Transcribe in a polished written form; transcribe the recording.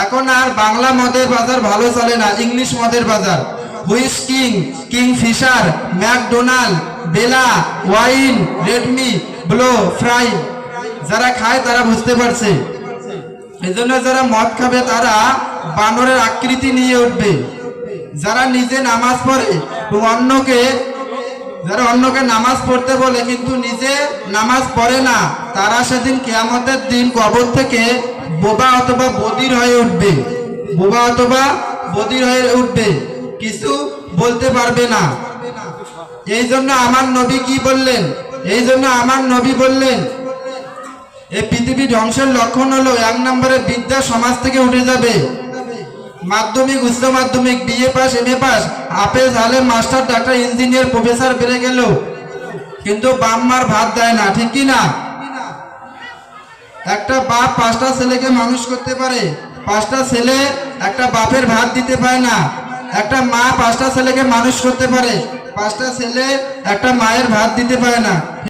এখন আর বাংলা মদের বাজার ভালো চলে না, ইংলিশ মদের বাজার। হুইস কিং, কিং ফিশার, ম্যাকডোনাল্ড, বেলা, ওয়াইন, রেডমি, ব্লো, ফ্রাই, যারা খায় তারা বুঝতে পারছে। এজন্য যারা মদ খাবে তারা বানরের আকৃতি নিয়ে উঠবে। যারা নিজে নামাজ পড়ে যারা অন্যকে নামাজ পড়তে বলে কিন্তু নিজে নামাজ পড়ে না, তারা সেদিন কিয়ামতের দিন কবর থেকে বোবা অথবা বধির হয়ে উঠবে। বোবা অথবা বধির হয়ে উঠবে, কিছু বলতে পারবে না। এই জন্য আমার নবী কি বললেন? এই জন্য আমার নবী বললেন এই পৃথিবী ধ্বংসের লক্ষণ হলো 1 নম্বরে বিদ্যা সমাজ থেকে উঠে যাবে। মাধ্যমিক, উচ্চ মাধ্যমিক, বিএ পাস, এমএ পাস, হাফেজ, আলেম, মাস্টার, ডাক্তার, ইঞ্জিনিয়ার, প্রফেসর বেড়ে গেল, কিন্তু বাপ মার ভাত দেয় না, ঠিক কি না? একটা বাপ 5টা ছেলেকে মানুষ করতে পারে, 5টা ছেলে একটা বাপের ভাত দিতে পারে না। একটা মা 5টা ছেলেকে মানুষ করতে পারে, 5টা ছেলে একটা মায়ের ভাত দিতে পারে না।